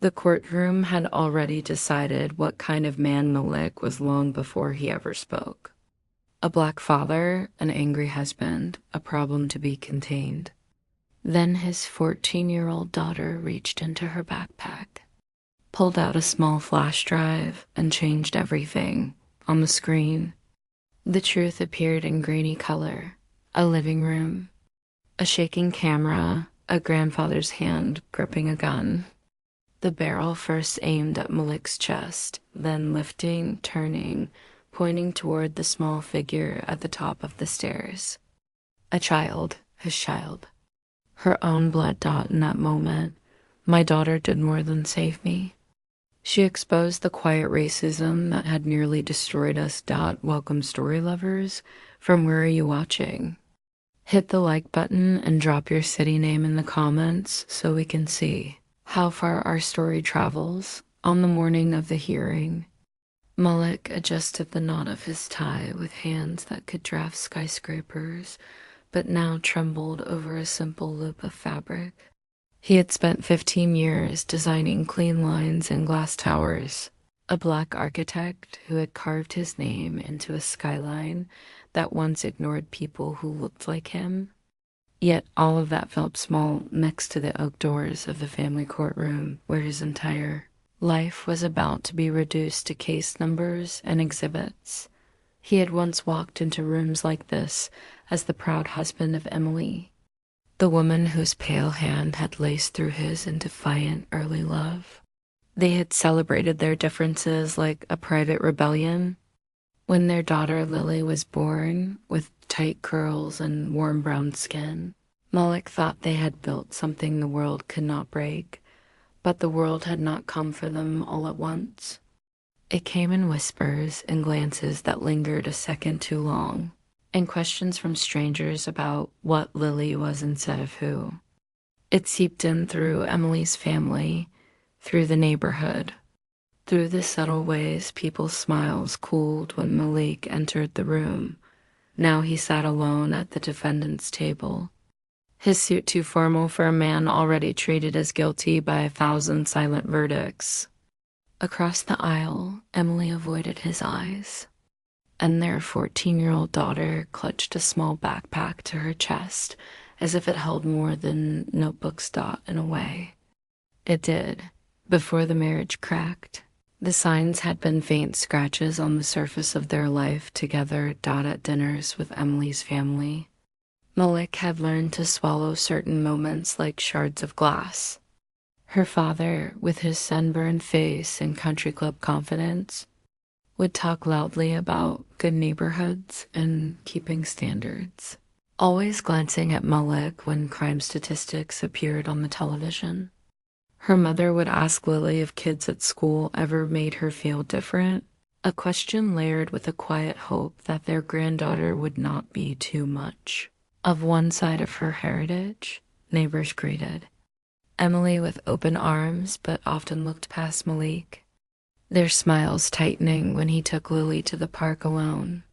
The courtroom had already decided what kind of man Malik was long before he ever spoke. A black father, an angry husband, a problem to be contained. Then his 14-year-old daughter reached into her backpack, pulled out a small flash drive, and changed everything. On the screen, the truth appeared in grainy color. A living room, a shaking camera, a grandfather's hand gripping a gun. The barrel first aimed at Malik's chest, then lifting, turning, pointing toward the small figure at the top of the stairs. A child, his child. Her own blood thought in that moment, my daughter did more than save me. She exposed the quiet racism that had nearly destroyed us. Welcome, story lovers. From where are you watching? Hit the like button and drop your city name in the comments so we can see how far our story travels. On the morning of the hearing, Malik adjusted the knot of his tie with hands that could draft skyscrapers, but now trembled over a simple loop of fabric. He had spent 15 years designing clean lines and glass towers, a black architect who had carved his name into a skyline that once ignored people who looked like him. Yet all of that felt small next to the oak doors of the family courtroom where his entire life was about to be reduced to case numbers and exhibits. He had once walked into rooms like this as the proud husband of Emily, the woman whose pale hand had laced through his in defiant early love. They had celebrated their differences like a private rebellion. When their daughter Lily was born, with tight curls and warm brown skin, Malik thought they had built something the world could not break, but the world had not come for them all at once. It came in whispers and glances that lingered a second too long, and questions from strangers about what Lily was instead of who. It seeped in through Emily's family, through the neighborhood, through the subtle ways people's smiles cooled when Malik entered the room. Now he sat alone at the defendant's table, his suit too formal for a man already treated as guilty by 1,000 silent verdicts. Across the aisle, Emily avoided his eyes, and their 14-year-old daughter clutched a small backpack to her chest as if it held more than notebooks. In a way, it did. Before the marriage cracked, the signs had been faint scratches on the surface of their life together. At dinners with Emily's family, Malik had learned to swallow certain moments like shards of glass. Her father, with his sunburned face and country club confidence, would talk loudly about good neighborhoods and keeping standards, always glancing at Malik when crime statistics appeared on the television. Her mother would ask Lily if kids at school ever made her feel different, a question layered with a quiet hope that their granddaughter would not be too much. Of one side of her heritage, neighbors greeted Emily with open arms, but often looked past Malik, their smiles tightening when he took Lily to the park alone.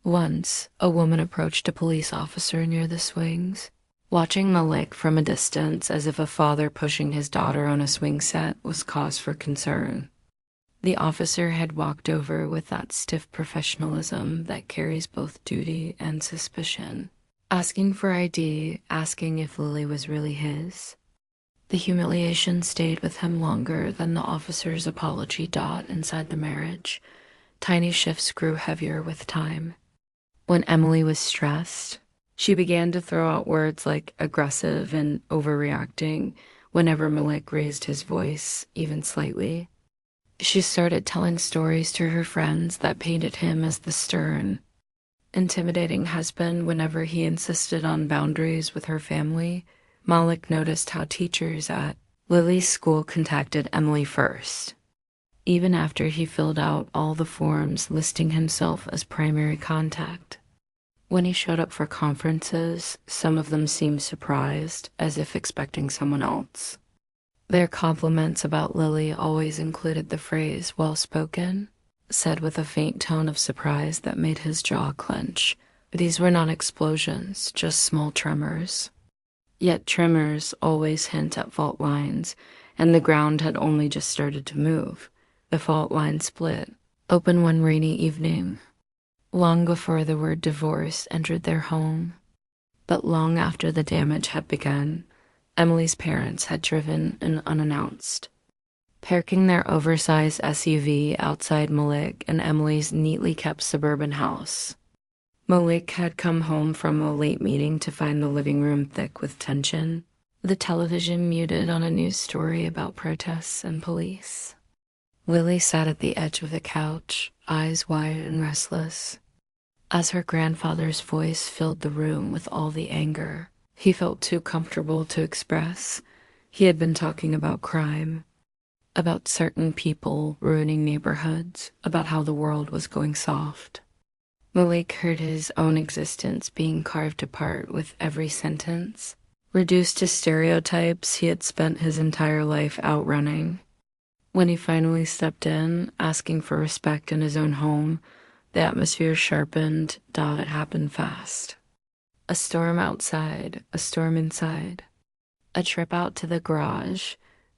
Once, a woman approached a police officer near the swings, watching Malik from a distance as if a father pushing his daughter on a swing set was cause for concern. The officer had walked over with that stiff professionalism that carries both duty and suspicion, asking for ID, asking if Lily was really his. The humiliation stayed with him longer than the officer's apology. Inside the marriage, tiny shifts grew heavier with time. When Emily was stressed, she began to throw out words like aggressive and overreacting whenever Malik raised his voice, even slightly. She started telling stories to her friends that painted him as the stern, intimidating husband whenever he insisted on boundaries with her family. Malik noticed how teachers at Lily's school contacted Emily first, even after he filled out all the forms listing himself as primary contact. When he showed up for conferences, some of them seemed surprised, as if expecting someone else. Their compliments about Lily always included the phrase well-spoken, said with a faint tone of surprise that made his jaw clench. These were not explosions, just small tremors. Yet tremors always hint at fault lines, and the ground had only just started to move. The fault line split, open one rainy evening, long before the word divorce entered their home. But long after the damage had begun, Emily's parents had driven in unannounced, parking their oversized SUV outside Malik and Emily's neatly kept suburban house. Malik had come home from a late meeting to find the living room thick with tension, the television muted on a news story about protests and police. Lily sat at the edge of the couch, eyes wide and restless. As her grandfather's voice filled the room with all the anger he felt too comfortable to express, he had been talking about crime, about certain people ruining neighborhoods, about how the world was going soft. Malik heard his own existence being carved apart with every sentence, reduced to stereotypes he had spent his entire life outrunning. When he finally stepped in, asking for respect in his own home, the atmosphere sharpened. It happened fast. A storm outside, a storm inside. A trip out to the garage,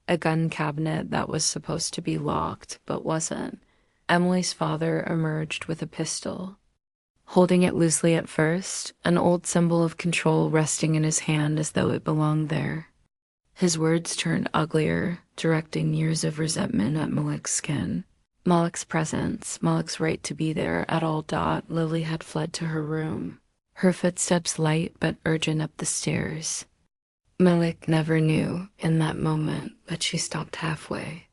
a gun cabinet that was supposed to be locked but wasn't. Emily's father emerged with a pistol, holding it loosely at first, an old symbol of control resting in his hand as though it belonged there. His words turned uglier, directing years of resentment at Malik's skin. Malik's presence, Malik's right to be there at all. Lily had fled to her room, her footsteps light but urgent up the stairs. Malik never knew in that moment, but she stopped halfway,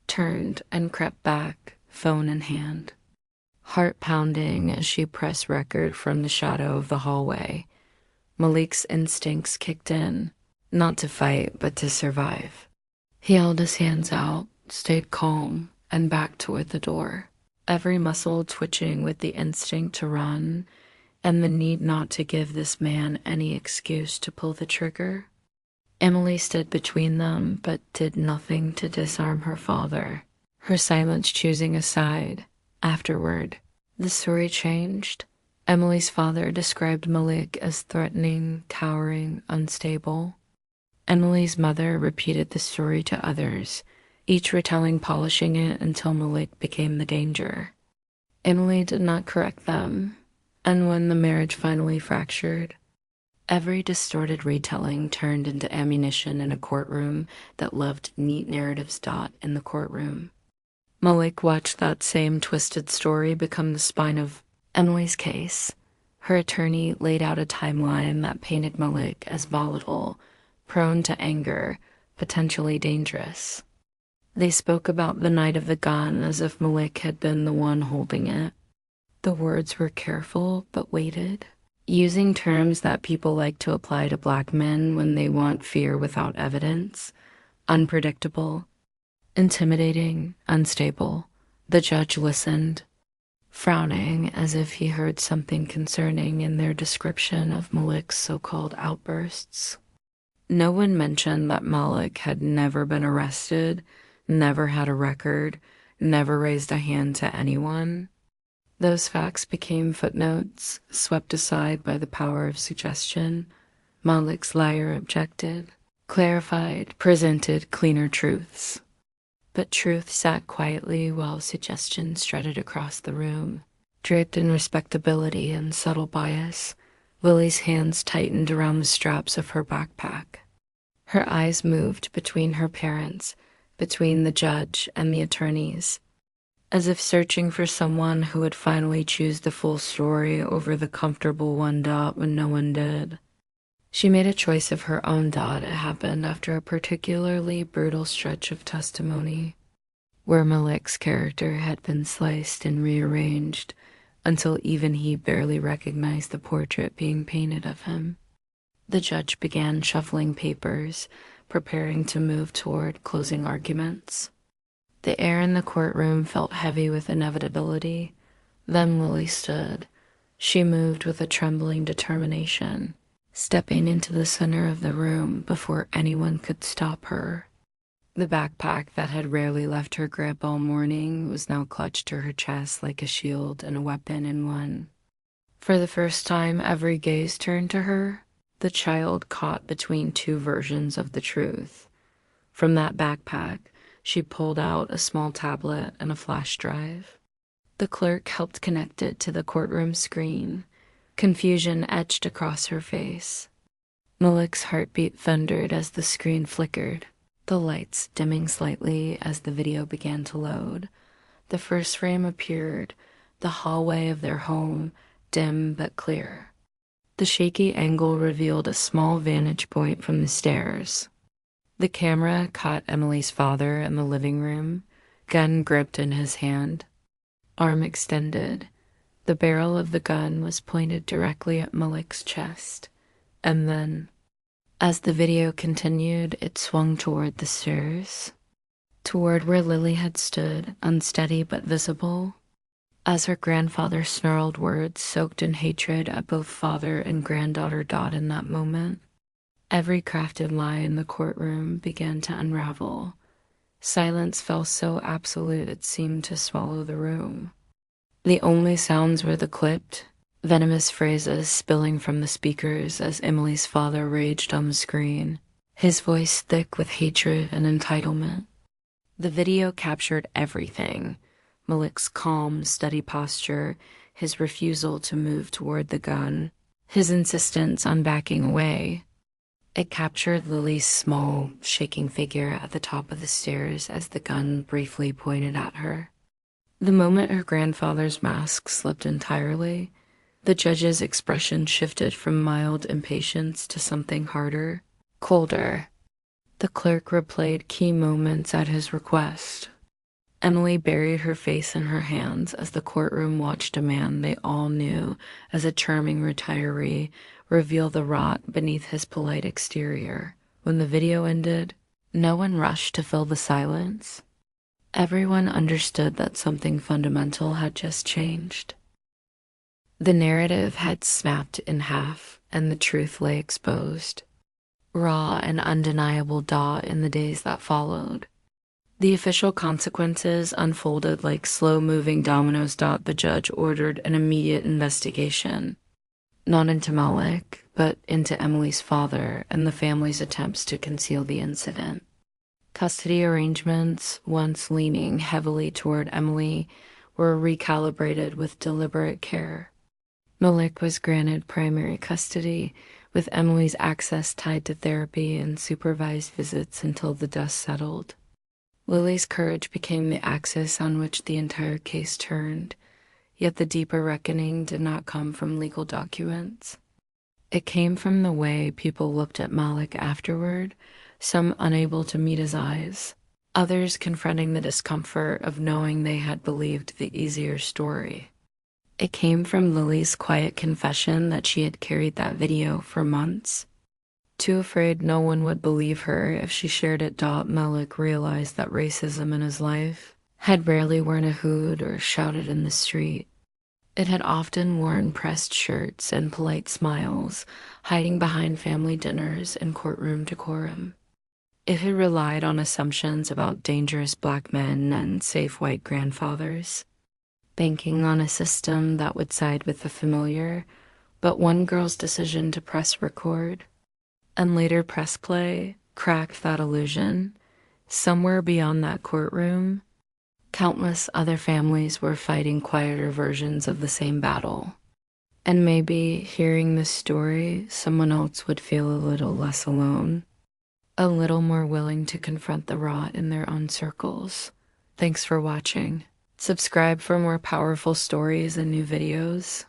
turned and crept back, phone in hand, heart pounding as she pressed record from the shadow of the hallway. Malik's instincts kicked in, not to fight, but to survive. He held his hands out, stayed calm, and backed toward the door, every muscle twitching with the instinct to run and the need not to give this man any excuse to pull the trigger. Emily stood between them, but did nothing to disarm her father, her silence choosing a side. Afterward, the story changed. Emily's father described Malik as threatening, towering, unstable. Emily's mother repeated the story to others, each retelling, polishing it until Malik became the danger. Emily did not correct them, and when the marriage finally fractured, every distorted retelling turned into ammunition in a courtroom that loved neat narratives. In the courtroom, Malik watched that same twisted story become the spine of Emily's case. Her attorney laid out a timeline that painted Malik as volatile, prone to anger, potentially dangerous. They spoke about the night of the gun as if Malik had been the one holding it. The words were careful but weighted, using terms that people like to apply to black men when they want fear without evidence. Unpredictable, intimidating, unstable. The judge listened, frowning as if he heard something concerning in their description of Malik's so-called outbursts. No one mentioned that Malik had never been arrested, never had a record, never raised a hand to anyone. Those facts became footnotes, swept aside by the power of suggestion. Malik's liar objected, clarified, presented cleaner truths. But truth sat quietly while suggestion strutted across the room, draped in respectability and subtle bias. Lily's hands tightened around the straps of her backpack. Her eyes moved between her parents, between the judge and the attorneys, as if searching for someone who would finally choose the full story over the comfortable one. When no one did. She made a choice of her own. It happened after a particularly brutal stretch of testimony, where Malik's character had been sliced and rearranged until even he barely recognized the portrait being painted of him. The judge began shuffling papers, preparing to move toward closing arguments. The air in the courtroom felt heavy with inevitability. Then Lily stood. She moved with a trembling determination, stepping into the center of the room before anyone could stop her. The backpack that had rarely left her grip all morning was now clutched to her chest like a shield and a weapon in one. For the first time, every gaze turned to her, the child caught between two versions of the truth. From that backpack, she pulled out a small tablet and a flash drive. The clerk helped connect it to the courtroom screen. Confusion etched across her face. Malik's heartbeat thundered as the screen flickered, the lights dimming slightly as the video began to load. The first frame appeared, the hallway of their home, dim but clear. The shaky angle revealed a small vantage point from the stairs. The camera caught Emily's father in the living room, gun gripped in his hand, arm extended. The barrel of the gun was pointed directly at Malik's chest. And then, as the video continued, it swung toward the stairs, toward where Lily had stood, unsteady but visible. As her grandfather snarled words soaked in hatred at both father and granddaughter Dot in that moment, every crafted lie in the courtroom began to unravel. Silence fell so absolute it seemed to swallow the room. The only sounds were the clipped, venomous phrases spilling from the speakers as Emily's father raged on the screen, his voice thick with hatred and entitlement. The video captured everything: Malik's calm, steady posture, his refusal to move toward the gun, his insistence on backing away. It captured Lily's small, shaking figure at the top of the stairs as the gun briefly pointed at her. The moment her grandfather's mask slipped entirely, the judge's expression shifted from mild impatience to something harder, colder. The clerk replayed key moments at his request. Emily buried her face in her hands as the courtroom watched a man they all knew as a charming retiree reveal the rot beneath his polite exterior. When the video ended, no one rushed to fill the silence. Everyone understood that something fundamental had just changed. The narrative had snapped in half, and the truth lay exposed, raw and undeniable in the days that followed. The official consequences unfolded like slow-moving dominoes. The judge ordered an immediate investigation, not into Malik, but into Emily's father and the family's attempts to conceal the incident. Custody arrangements, once leaning heavily toward Emily, were recalibrated with deliberate care. Malik was granted primary custody, with Emily's access tied to therapy and supervised visits until the dust settled. Lily's courage became the axis on which the entire case turned, yet the deeper reckoning did not come from legal documents. It came from the way people looked at Malik afterward, some unable to meet his eyes, others confronting the discomfort of knowing they had believed the easier story. It came from Lily's quiet confession that she had carried that video for months. Too afraid no one would believe her if she shared it. Malik realized that racism in his life had rarely worn a hood or shouted in the street. It had often worn pressed shirts and polite smiles, hiding behind family dinners and courtroom decorum. It had relied on assumptions about dangerous black men and safe white grandfathers, banking on a system that would side with the familiar. But one girl's decision to press record, and later press play, cracked that illusion. Somewhere beyond that courtroom, countless other families were fighting quieter versions of the same battle. And maybe, hearing this story, someone else would feel a little less alone, a little more willing to confront the rot in their own circles. Thanks for watching. Subscribe for more powerful stories and new videos.